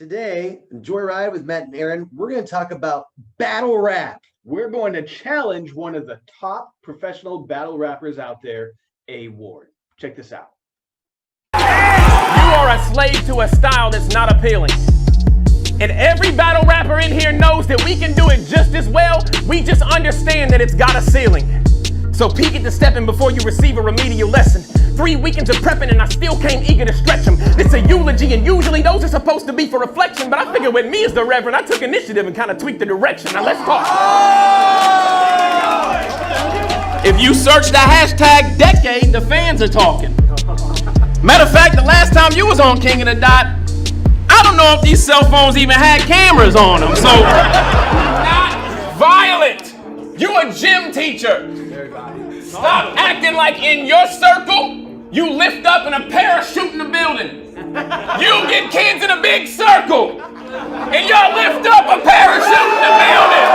Today, Joyride with Matt and Aaron, we're going to talk about battle rap. We're going to challenge one of the top professional battle rappers out there, A Ward. Check this out. You are a slave to a style that's not appealing. And every battle rapper in here knows that we can do it just as well. We just understand that it's got a ceiling. So peek at the stepping before you receive a remedial lesson. 3 weekends of prepping and I still came eager to stretch them. It's a eulogy and usually those are supposed to be for reflection, but I figured with me as the reverend, I took initiative and kind of tweaked the direction. Now let's talk. If you search the hashtag decade, the fans are talking. Matter of fact, the last time you was on King of the Dot, I don't know if these cell phones even had cameras on them, so not violent. You a gym teacher. Stop acting like in your circle, you lift up and a parachute in the building. You get kids in a big circle, and y'all lift up a parachute in the building.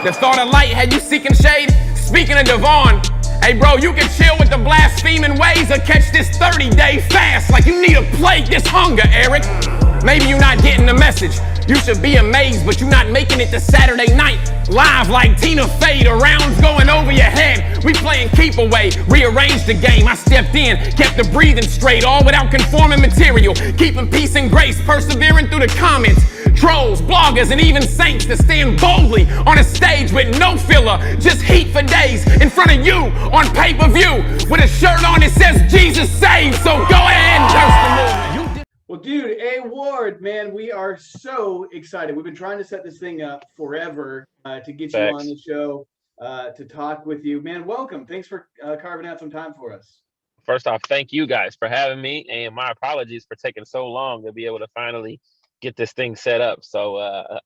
The thought of light had you seeking shade. Speaking of Devon, hey bro, you can chill with the blaspheming ways or catch this 30-day fast like you need a plague this hunger, Eric. Maybe you're not getting the message. You should be amazed, but you're not making it to Saturday night. Live like Tina Fey, the rounds going over your head. We playing keep away, rearranged the game. I stepped in, kept the breathing straight, all without conforming material. Keeping peace and grace, persevering through the comments. Trolls, bloggers, and even saints to stand boldly on a stage with no filler. Just heat for days in front of you on pay-per-view with a shirt on that says Jesus saves. So go ahead and curse the movie. Well, dude, A Ward, man, we are so excited. We've been trying to set this thing up forever to get you on the show, to talk with you. Man, welcome. Thanks for carving out some time for us. First off, thank you guys for having me, and my apologies for taking so long to be able to finally get this thing set up. So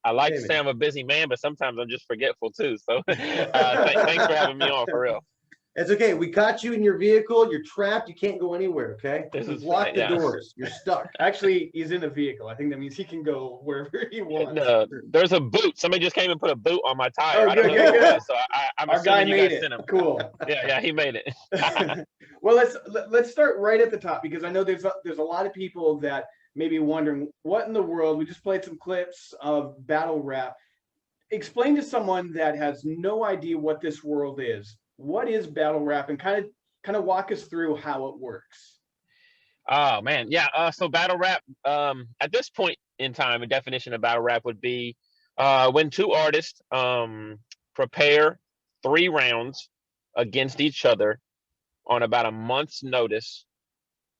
I like to say I'm a busy man, but sometimes I'm just forgetful too. So thanks for having me on, for real. It's okay. We caught you in your vehicle. You're trapped. You can't go anywhere, okay? We've locked the doors. You're stuck. Actually, he's in a vehicle. I think that means he can go wherever he wants. There's a boot. Somebody just came and put a boot on my tire. Oh, good. So I'm Our guy assuming you made guys it. sent him. Cool. Yeah, he made it. Well, let's start right at the top, because I know there's a lot of people that may be wondering what in the world. We just played some clips of battle rap. Explain to someone that has no idea what this world is. What is battle rap, and kind of walk us through how it works? Oh man, yeah. So battle rap, at this point in time, a definition of battle rap would be when two artists prepare 3 rounds against each other on about a month's notice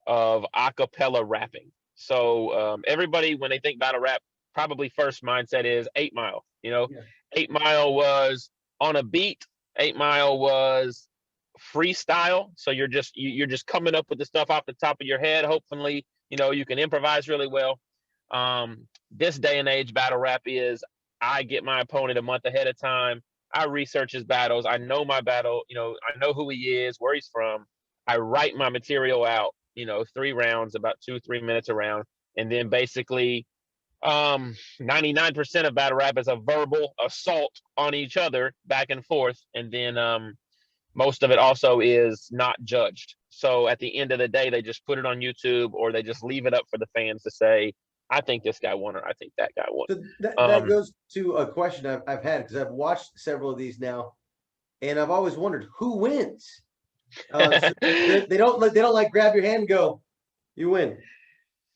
of a cappella rapping. So everybody, when they think battle rap, probably first mindset is 8 Mile. 8 Mile was on a beat. 8 Mile was freestyle, so you're just coming up with the stuff off the top of your head. Hopefully, you can improvise really well. This day and age, battle rap is I get my opponent a month ahead of time. I research his battles. I know my battle. I know who he is, where he's from. I write my material out. 3 rounds, about 2-3 minutes a round, and then basically 99% of battle rap is a verbal assault on each other back and forth, and then most of it also is not judged. So at the end of the day, they just put it on YouTube, or they just leave it up for the fans to say, I think this guy won, or I think that guy won. So that goes to a question I've had, because I've watched several of these now, and I've always wondered who wins. So they don't like grab your hand and go, you win.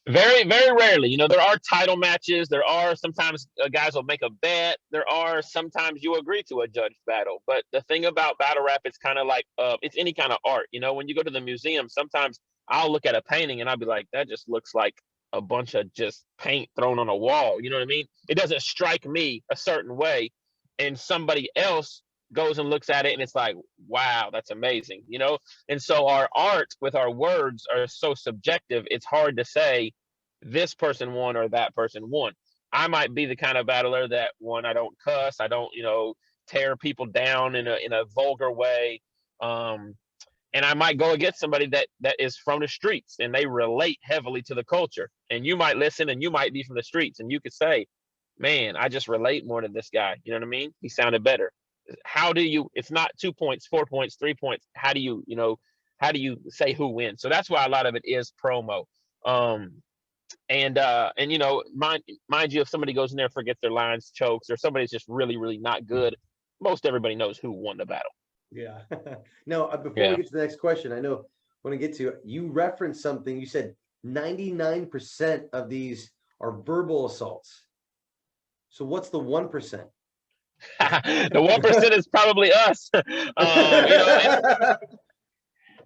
Very, very rarely. There are title matches. There are sometimes guys will make a bet. There are sometimes you agree to a judged battle. But the thing about battle rap, it's kind of like it's any kind of art. When you go to the museum, sometimes I'll look at a painting and I'll be like, that just looks like a bunch of just paint thrown on a wall. You know what I mean? It doesn't strike me a certain way. And somebody else goes and looks at it and it's like, wow, that's amazing. And so our art with our words are so subjective. It's hard to say this person won or that person won. I might be the kind of battler that, one, I don't cuss, I don't tear people down in a vulgar way, and I might go against somebody that is from the streets and they relate heavily to the culture, and you might listen and you might be from the streets and you could say, man, I just relate more to this guy. You know what I mean? He sounded better. How do you, it's not 2 points, 4 points, 3 points. How do you say who wins? So that's why a lot of it is promo. And you know, mind you, if somebody goes in there, forgets their lines, chokes, or somebody's just really, really not good, most everybody knows who won the battle. Yeah. No, before we Yeah. get to the next question, I know when I get to it, you referenced something. You said 99% of these are verbal assaults. So what's the 1%? The 1% is probably us. You know,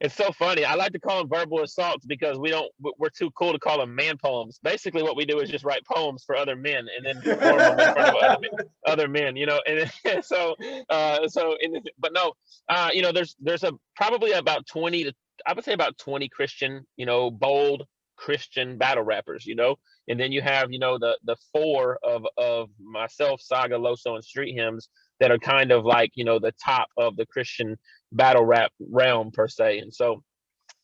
it's so funny. I like to call them verbal assaults because we're too cool to call them man poems. Basically, what we do is just write poems for other men and then perform them in front of other men, you know. And but no, you know, there's probably about 20 to, I would say about 20 Christian, you know, bold Christian battle rappers, you know. And then you have, you know, the four of myself, Saga, Loso, and Street Hymns that are kind of like, you know, the top of the Christian battle rap realm per se. And so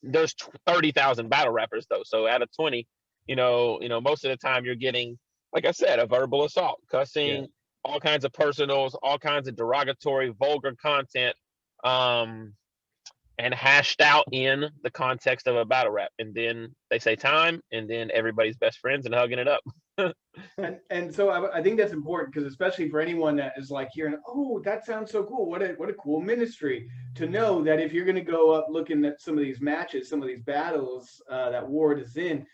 there's 30,000 battle rappers though. So out of 20, you know, most of the time you're getting, like I said, a verbal assault, cussing, Yeah. all kinds of personals, all kinds of derogatory, vulgar content, and hashed out in the context of a battle rap. And then they say time, and then everybody's best friends and hugging it up. And so I think that's important because especially for anyone that is like hearing, oh, that sounds so cool. What a cool ministry, to know that if you're going to go up looking at some of these matches, some of these battles that Ward is in,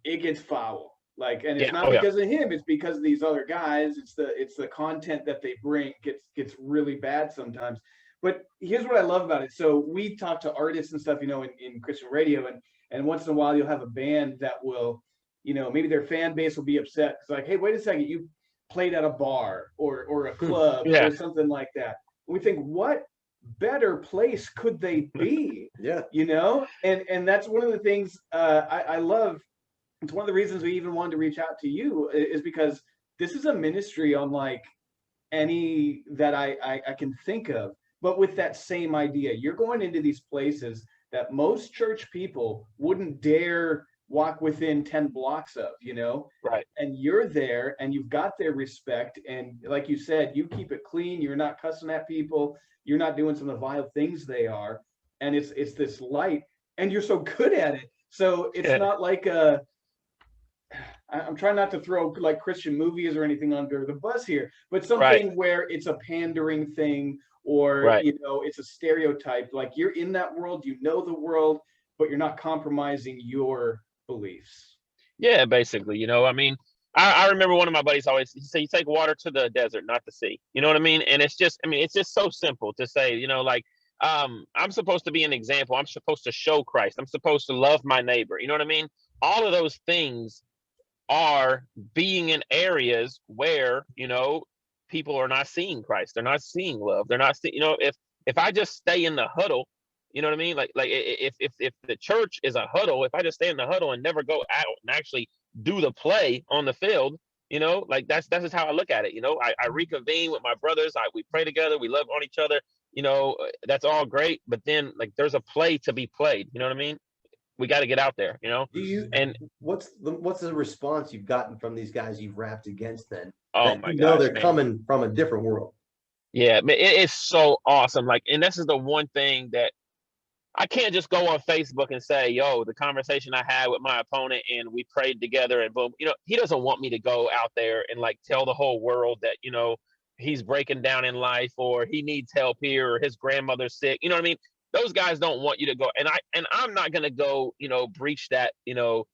it gets foul. Like, and it's not because of him, it's because of these other guys. It's the content that they bring gets really bad sometimes. But here's what I love about it. So we talk to artists and stuff, you know, in Christian radio, and once in a while you'll have a band that will, you know, maybe their fan base will be upset. It's like, hey, wait a second, you played at a bar or a club or something like that. And we think, what better place could they be? Yeah. You know, and that's one of the things I love. It's one of the reasons we even wanted to reach out to you, is because this is a ministry unlike any that I can think of, but with that same idea. You're going into these places that most church people wouldn't dare walk within 10 blocks of, you know, Right. and you're there and you've got their respect. And like you said, you keep it clean. You're not cussing at people. You're not doing some of the vile things they are. And it's this light, and you're so good at it. So it's not like I'm trying not to throw like Christian movies or anything under the bus here, but something where it's a pandering thing, or, you know, it's a stereotype. Like, you're in that world, you know the world, but you're not compromising your beliefs. Yeah, basically, you know, I mean, I remember one of my buddies always say, you take water to the desert, not the sea. You know what I mean? And it's just, I mean, it's just so simple to say, you know, like, I'm supposed to be an example. I'm supposed to show Christ. I'm supposed to love my neighbor. You know what I mean? All of those things are being in areas where, you know, people are not seeing Christ. They're not seeing love. They're not seeing, you know, if I just stay in the huddle, you know what I mean? Like if the church is a huddle, if I just stay in the huddle and never go out and actually do the play on the field, you know, like that's just how I look at it. You know, I reconvene with my brothers. We pray together. We love on each other. You know, that's all great. But then, like, there's a play to be played. You know what I mean? We got to get out there. You know. What's the response you've gotten from these guys you've rapped against then? Oh my gosh, they're man. coming from a different world. Yeah, but it's so awesome. Like, and this is the one thing that I can't just go on Facebook and say, yo, the conversation I had with my opponent and we prayed together and boom. You know, he doesn't want me to go out there and like tell the whole world that, you know, he's breaking down in life or he needs help here or his grandmother's sick. You know what I mean? Those guys don't want you to go. And I'm not going to go, you know, breach that, you know,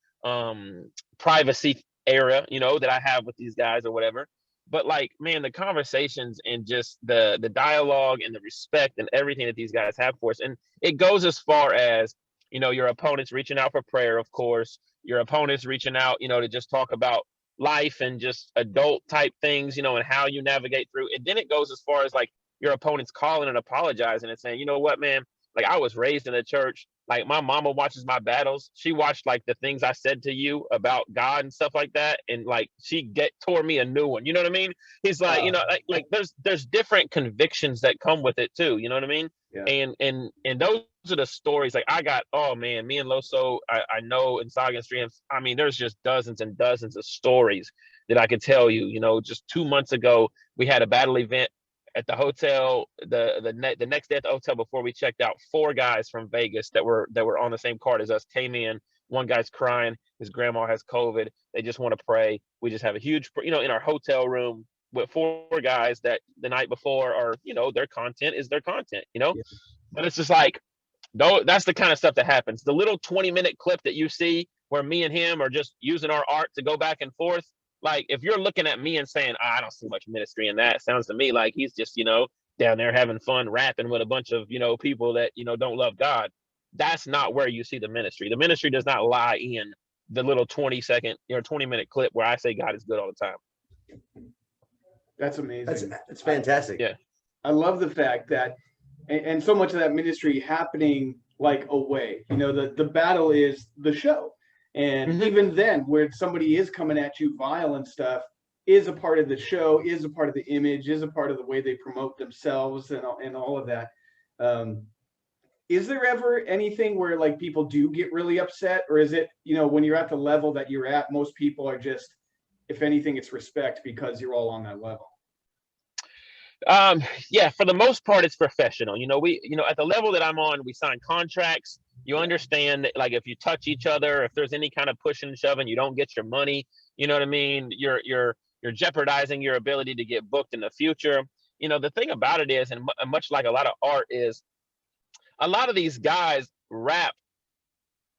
privacy area, you know, that I have with these guys or whatever. But like, man, the conversations and just the dialogue and the respect and everything that these guys have for us. And it goes as far as, you know, your opponent's reaching out for prayer, of course, your opponent's reaching out, you know, to just talk about life and just adult type things, you know, and how you navigate through. And then it goes as far as like your opponent's calling and apologizing and saying, you know what, man, like I was raised in a church. Like my mama watches my battles. She watched like the things I said to you about God and stuff like that. And like she tore me a new one. You know what I mean? He's like, you know, like there's different convictions that come with it too. You know what I mean? Yeah. And those are the stories. Like I got, oh man, me and Loso, I know in Saga and Streams, I mean, there's just dozens and dozens of stories that I could tell you. You know, just 2 months ago, we had a battle event at the hotel. The next day at the hotel before we checked out, 4 guys from Vegas that were on the same card as us came in. one guy's crying, his grandma has COVID, they just want to pray. We just have a huge, in our hotel room with 4 guys that the night before are, their content is their content, Yeah. but it's just like, though, that's the kind of stuff that happens. The little 20-minute clip that you see where me and him are just using our art to go back and forth. Like, if you're looking at me and saying, I don't see much ministry in that, sounds to me like he's just, down there having fun rapping with a bunch of, people that, don't love God. That's not where you see the ministry. The ministry does not lie in the little 20-second, 20-minute clip where I say God is good all the time. That's amazing. That's fantastic. Yeah. I love the fact that, and so much of that ministry happening like away, the battle is the show. And even then, where somebody is coming at you vile and stuff, is a part of the show, is a part of the image, is a part of the way they promote themselves and all of that. Is there ever anything where like people do get really upset, or is it, when you're at the level that you're at, most people are just, if anything, it's respect because you're all on that level? Yeah, for the most part, it's professional. We, at the level that I'm on, we sign contracts. You understand that, like, if you touch each other, if there's any kind of pushing and shoving, you don't get your money. You know what I mean? You're jeopardizing your ability to get booked in the future. The thing about it is, and much like a lot of art is, a lot of these guys rap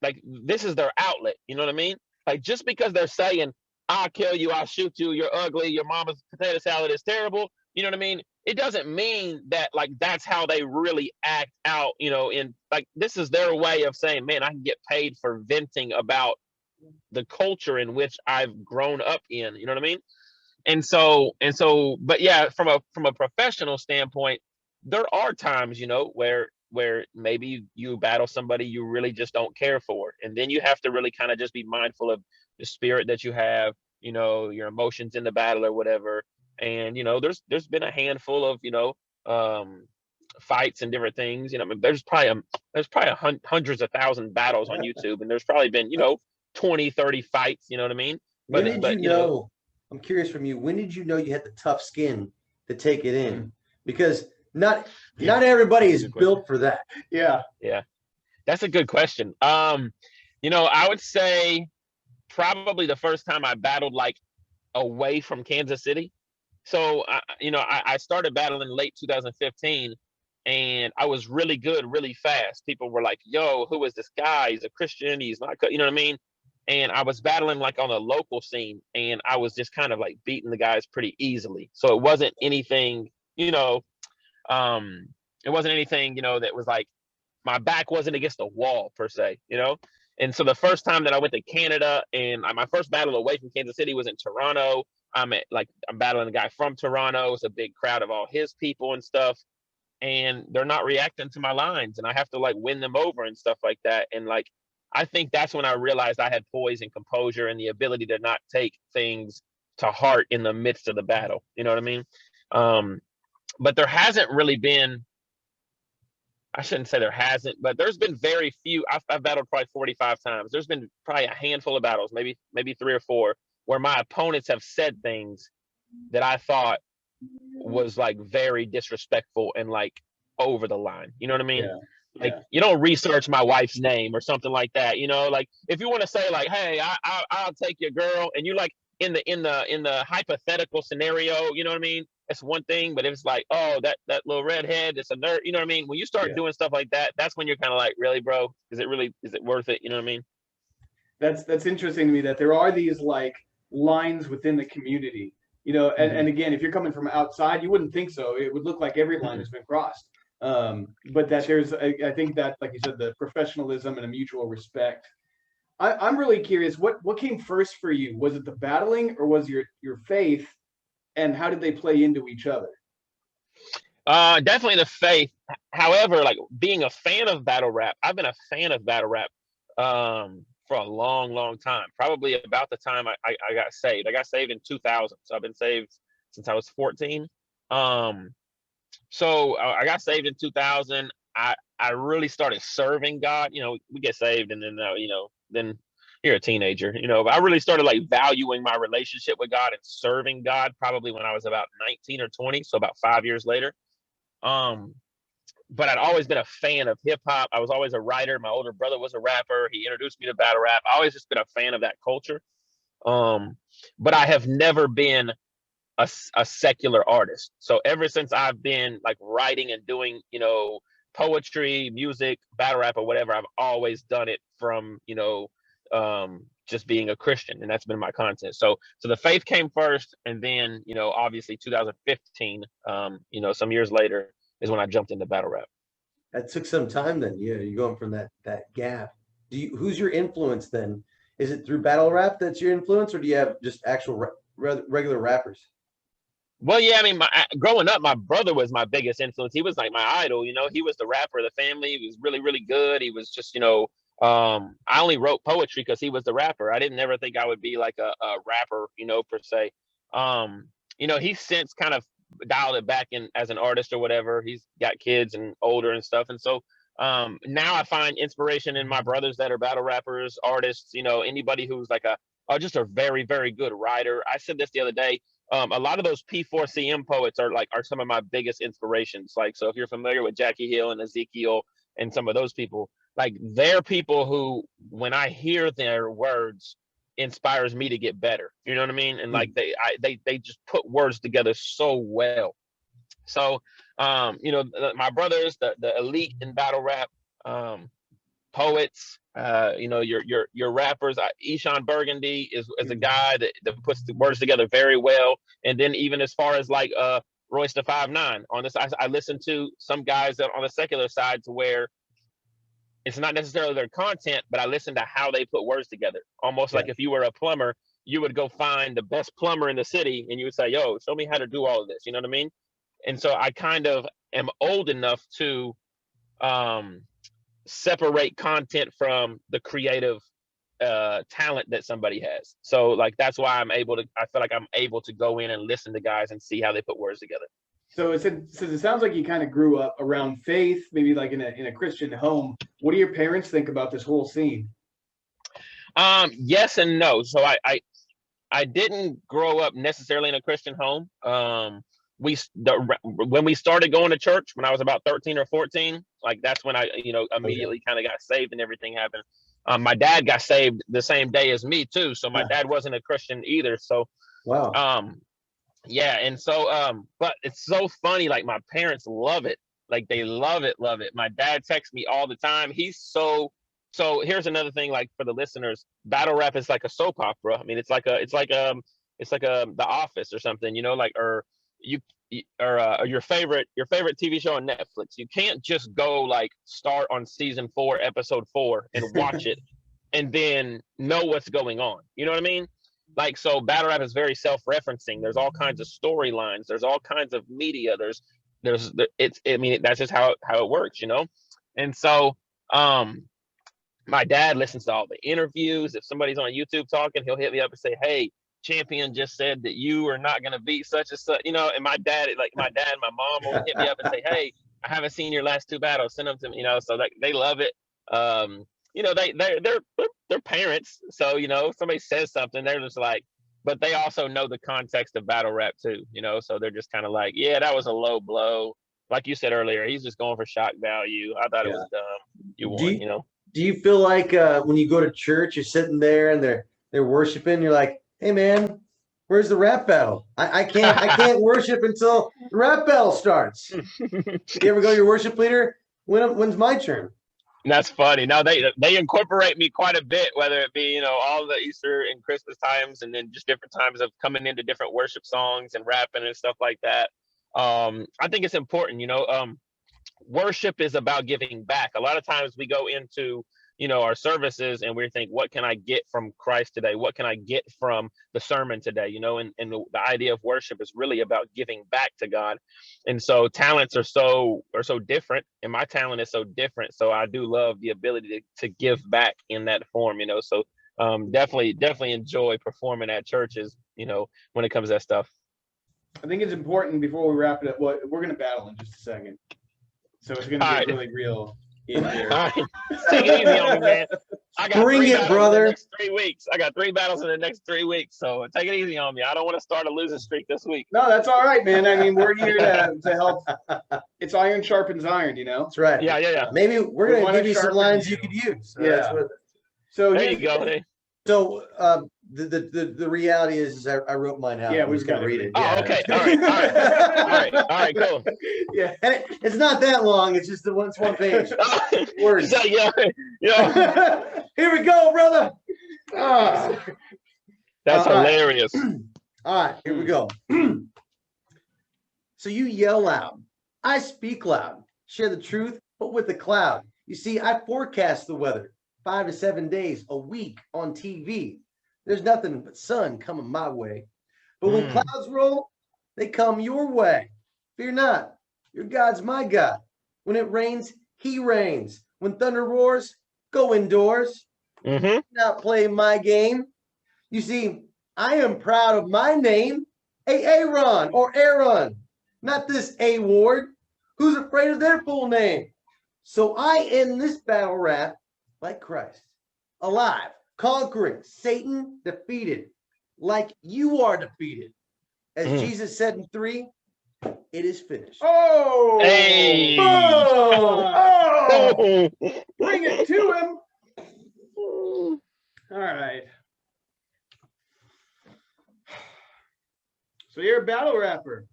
like this is their outlet. You know what I mean? Like, just because they're saying, I'll kill you, I'll shoot you, you're ugly, your mama's potato salad is terrible. You know what I mean? It doesn't mean that like that's how they really act out, in like, this is their way of saying, man, I can get paid for venting about the culture in which I've grown up in. You know what I mean? And so, but yeah, from a professional standpoint, there are times, where maybe you battle somebody you really just don't care for. And then you have to really kind of just be mindful of the spirit that you have, your emotions in the battle or whatever. And, there's been a handful of, fights and different things. There's probably hundreds of thousands battles on YouTube, and there's probably been, 20, 30 fights, you know what I mean? When did you know, I'm curious from you, when did you know you had the tough skin to take it in? Because not everybody is built for that. Yeah. Yeah. That's a good question. I would say probably the first time I battled like away from Kansas City. So, I started battling late 2015, and I was really good, really fast. People were like, yo, who is this guy? He's a Christian. He's not, you know what I mean? And I was battling like on a local scene, and I was just kind of like beating the guys pretty easily. So it wasn't anything, it wasn't anything, that was like, my back wasn't against the wall per se, And so the first time that I went to Canada, and my first battle away from Kansas City was in Toronto. I'm battling a guy from Toronto. It's a big crowd of all his people and stuff. And they're not reacting to my lines, and I have to like win them over and stuff like that. And like, I think that's when I realized I had poise and composure and the ability to not take things to heart in the midst of the battle. You know what I mean? But there hasn't really been, I shouldn't say there hasn't, but there's been very few. I've battled probably 45 times. There's been probably a handful of battles, maybe 3 or 4, where my opponents have said things that I thought was like very disrespectful and like over the line. You know what I mean? Yeah. Like, you don't research my wife's name or something like that. Like if you want to say like, hey, I'll take your girl, and you like in the hypothetical scenario, you know what I mean? That's one thing. But if it's like, oh, that little redhead, it's a nerd, you know what I mean? When you start doing stuff like that, that's when you're kind of like, really, bro? Is it worth it? You know what I mean? That's interesting to me that there are these like lines within the community, and again, if you're coming from outside, you wouldn't think so. It would look like every line has been crossed. But that there's, I think that, like you said, the professionalism and a mutual respect. I'm really curious, what came first for you? Was it the battling, or was your faith, and how did they play into each other? Definitely the faith. However, like being a fan of battle rap, I've been a fan of battle rap for a long, long time. Probably about the time I got saved. I got saved in 2000, so I've been saved since I was 14. So I got saved in 2000. I really started serving God. We get saved, and then then you're a teenager. But I really started like valuing my relationship with God and serving God probably when I was about 19 or 20. So about 5 years later. but I'd always been a fan of hip hop. I was always a writer. My older brother was a rapper. He introduced me to battle rap. I always just been a fan of that culture. But I have never been a secular artist. So ever since I've been like writing and doing, poetry, music, battle rap, or whatever, I've always done it from, just being a Christian, and that's been my content. So the faith came first, and then, obviously 2015, some years later is when I jumped into battle rap. That took some time then. Yeah, you're going from that gap. Who's your influence then? Is it through battle rap that's your influence, or do you have just actual regular rappers? Well, yeah, I mean, growing up, my brother was my biggest influence. He was like my idol, he was the rapper of the family. He was really, really good. He was just, I only wrote poetry because he was the rapper. I didn't ever think I would be like a rapper, per se. He's since kind of dialed it back in as an artist or whatever. He's got kids and older and stuff. And so now I find inspiration in my brothers that are battle rappers, artists, anybody who's like just a very, very good writer. I said this the other day. A lot of those P4CM poets are some of my biggest inspirations. Like, so if you're familiar with Jackie Hill and Ezekiel and some of those people, like, they're people who, when I hear their words, inspires me to get better. You know what I mean? And like they just put words together so well. So my brothers, the elite in battle rap, poets, your rappers. Eshawn Burgundy is a guy that puts the words together very well. And then even as far as like Royce the 5'9" on this, I listen to some guys that on the secular side to where it's not necessarily their content, but I listen to how they put words together. Almost like if you were a plumber, you would go find the best plumber in the city and you would say, yo, show me how to do all of this. You know what I mean? And so I kind of am old enough to separate content from the creative talent that somebody has. So like, that's why I feel like I'm able to go in and listen to guys and see how they put words together. So it sounds like you kind of grew up around faith, maybe like in a Christian home. What do your parents think about this whole scene? Yes and no. So I didn't grow up necessarily in a Christian home. When we started going to church when I was about 13 or 14, like that's when I, immediately kind of got saved and everything happened. My dad got saved the same day as me too. So my dad wasn't a Christian either. So, wow. Yeah. And so, but it's so funny. Like, my parents love it. Like, they love it. My dad texts me all the time. He's so here's another thing, like, for the listeners, battle rap is like a soap opera. I mean, it's like The Office or something, like, or your favorite TV show on Netflix. You can't just go like start on season 4, episode 4 and watch it and then know what's going on. You know what I mean? Like, so battle rap is very self-referencing. There's all kinds of storylines. There's all kinds of media. That's just how it works, And so, my dad listens to all the interviews. If somebody's on YouTube talking, he'll hit me up and say, "Hey, Champion just said that you are not going to beat such and such," and my dad and my mom will hit me up and say, "Hey, I haven't seen your last 2 battles. Send them to me," so they love it. They're parents. So, somebody says something, they're just like, but they also know the context of battle rap too, so they're just kind of like, yeah, that was a low blow. Like you said earlier, he's just going for shock value. I thought it was dumb. You won, Do you feel like when you go to church, you're sitting there and they're worshiping, you're like, "Hey man, where's the rap battle? I can't worship until the rap battle starts." You ever go to your worship leader? When's my turn? That's funny. Now they incorporate me quite a bit, whether it be, all the Easter and Christmas times, and then just different times of coming into different worship songs and rapping and stuff like that. I think it's important, worship is about giving back. A lot of times we go into, our services and we think, what can I get from Christ today? What can I get from the sermon today? And the idea of worship is really about giving back to God. And so talents are so different, and my talent is so different. So I do love the ability to give back in that form, So definitely enjoy performing at churches, when it comes to that stuff. I think it's important before we wrap it up. We're going to battle in just a second. So it's going to get really real. in here. All right. Take it easy on me, man. I got Bring 3 it, battles brother. in the next 3 weeks. I got 3 battles in the next 3 weeks. So take it easy on me. I don't want to start a losing streak this week. No, that's all right, man. I mean, we're here to help. It's iron sharpens iron, you know? That's right. Yeah. Maybe we're We going to wanna give you some sharpen lines you. you could use. So Yeah. that's what- So There here's- you go. Hey. So the reality is I wrote mine out. Yeah, I'm we've just gonna got read it. it. Oh, Yeah. okay. All right, cool. Yeah. And it's not that long. It's just it's one page. Words. So, yeah. Here we go, brother. Ah. That's All right. hilarious. All right, here we go. So you yell loud. I speak loud. Share the truth, but with a cloud. You see, I forecast the weather. 5 to 7 days a week on TV. There's nothing but sun coming my way. But when clouds roll, they come your way. Fear not, your God's my God. When it rains, he reigns. When thunder roars, go indoors. Mm-hmm. Not play my game. You see, I am proud of my name, Aaron or Aaron, not this A Ward, who's afraid of their full name. So I end this battle rap like Christ, alive, conquering, Satan defeated, like you are defeated. As Jesus said in 3, it is finished. Oh! Hey! Oh! Bring it to him! All right. So you're a battle rapper.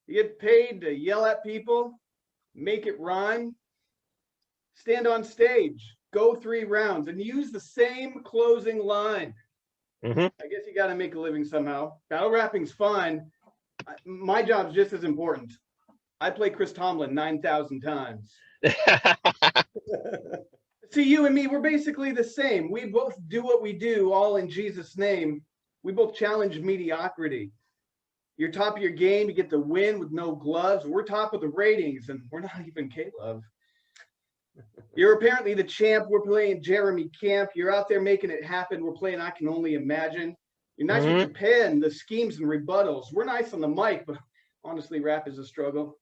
You get paid to yell at people, make it rhyme, stand on stage, go 3 rounds, and use the same closing line. Mm-hmm. I guess you got to make a living somehow. Battle rapping's fun. My job's just as important. I play Chris Tomlin 9,000 times. See, you and me, we're basically the same. We both do what we do, all in Jesus' name. We both challenge mediocrity. You're top of your game, you get the win with no gloves. We're top of the ratings, and we're not even K-Love. You're apparently the champ. We're playing Jeremy Camp. You're out there making it happen. We're playing I Can Only Imagine. You're nice with your pen, the schemes and rebuttals. We're nice on the mic, but honestly, rap is a struggle.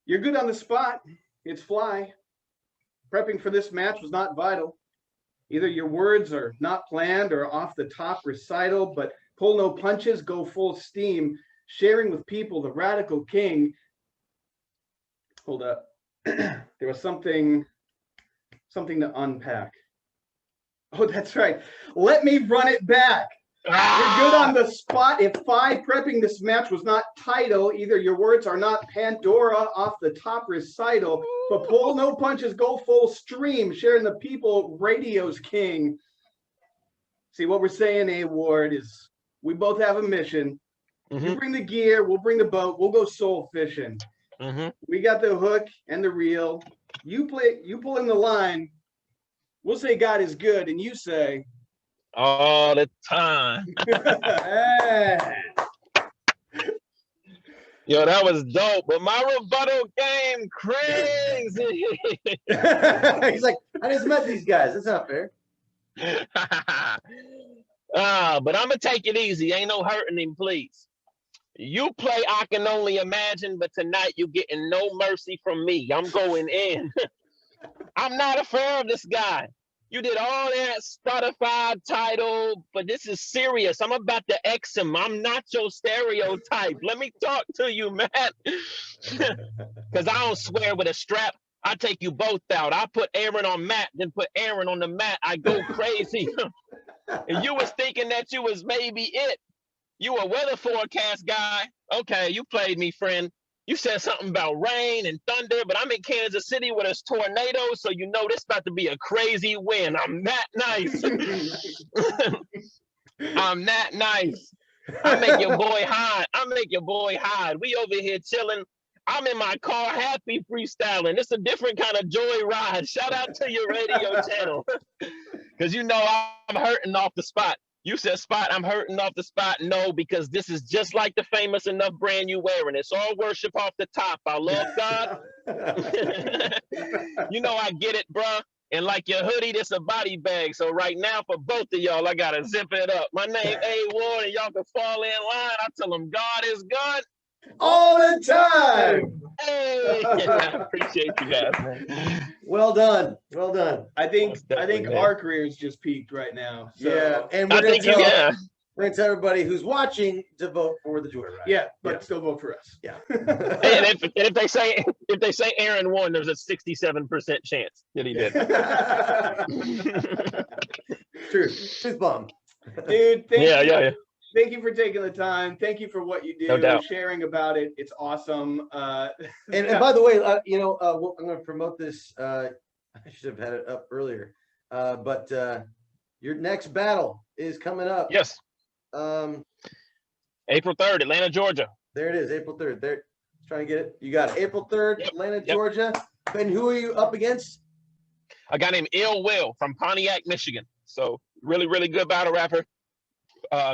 You're good on the spot. It's fly. Prepping for this match was not vital. Either your words are not planned or off the top recital, but pull no punches, go full steam. Sharing with people, the radical king. Hold up. There was something to unpack. Oh, that's right. Let me run it back. You're good on the spot. If prepping this match was not title, either your words are not Pandora off the top recital, but pull no punches, go full stream, sharing the people, radio's king. See, what we're saying, A Ward, is we both have a mission. You bring the gear, we'll bring the boat, we'll go soul fishing. We got the hook and the reel. You pull in the line. We'll say God is good, and you say all the time. Yo, that was dope. But my rebuttal game crazy. He's like, I just met these guys. That's not fair. But I'm gonna take it easy. Ain't no hurting him, please. You play I Can Only Imagine, but tonight you getting no mercy from me. I'm going in. I'm not afraid of this guy. You did all that Spotify title, but this is serious. I'm about to X him. I'm not your stereotype. Let me talk to you, Matt. Because I don't swear with a strap. I take you both out. I put Aaron on Matt, then put Aaron on the mat. I go crazy. And you was thinking that you was maybe it. You a weather forecast guy. Okay, you played me, friend. You said something about rain and thunder, but I'm in Kansas City where there's tornadoes, so you know this about to be a crazy win. I'm that nice. I'm that nice. I make your boy hide. We over here chilling. I'm in my car, happy freestyling. It's a different kind of joyride. Shout out to your radio channel. Because you know I'm hurting off the spot. You said spot, I'm hurting off the spot. No, because this is just like the famous enough brand you wearing. It's all worship off the top. I love God. You know I get it, bruh. And like your hoodie, this a body bag. So right now for both of y'all, I got to zip it up. My name A Ward, and y'all can fall in line. I tell them God is good. all the time. Hey, I appreciate you guys, man. Well done. Well done. I think Most definitely, man. our careers just peaked right now. So, Yeah. And I we're gonna think you, tell yeah. we're gonna tell everybody who's watching to vote for the Joyride. yeah, but Yeah. still vote for us. Yeah. And if they say Aaron won, there's a 67% chance that he did. Truth bomb. Dude, Yeah. thank you for taking the time. Thank you for what you do, No doubt. sharing about it. It's awesome. And by the way, I'm going to promote this. I should have had it up earlier, but your next battle is coming up. Yes. Um, April 3rd, Atlanta, Georgia. there it is, April 3rd. There, trying to get it. You got it. April 3rd, Yep. Atlanta, Yep. Georgia. And who are you up against? A guy named Ill Will from Pontiac, Michigan. So really, really good battle rapper.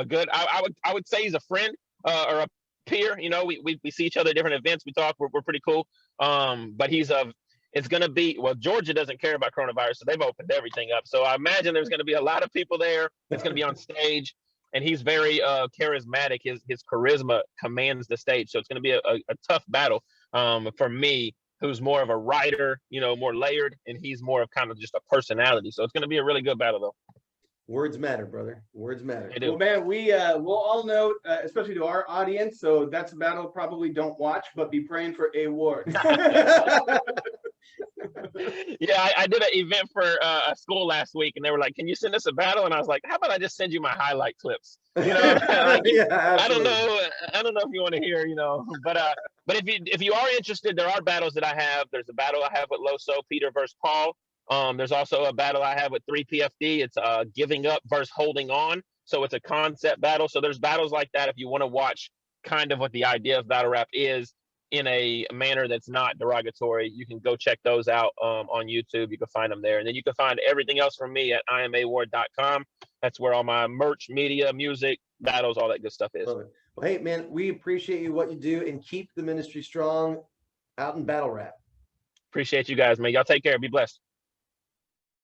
Good. I would say he's a friend or a peer. You know, we see each other at different events. We talk. We're pretty cool. But it's gonna be, well, Georgia doesn't care about coronavirus, so they've opened everything up. So I imagine there's gonna be a lot of people there. It's gonna be on stage, and he's very charismatic. His charisma commands the stage. So it's gonna be a tough battle for me, who's more of a writer, more layered, and he's more of kind of just a personality. So it's gonna be a really good battle, though. Words matter, brother. Words matter. They do. Well, man, we'll all note, especially to our audience. So that's a battle probably don't watch, but be praying for a ward. Yeah, I did an event for a school last week, and they were like, "Can you send us a battle?" And I was like, "How about I just send you my highlight clips?" Like, Yeah, I don't know if you want to hear, but if you are interested, there are battles that I have. There's a battle I have with Loso Peter versus Paul. There's also a battle I have with 3PFD. It's giving up versus holding on. So it's a concept battle. So there's battles like that if you want to watch kind of what the idea of battle rap is in a manner that's not derogatory. You can go check those out on YouTube. You can find them there. And then you can find everything else from me at imaward.com. That's where all my merch, media, music, battles, all that good stuff is. Love it. Well, hey, man, we appreciate you, what you do, and keep the ministry strong out in battle rap. Appreciate you guys, man. Y'all take care. Be blessed.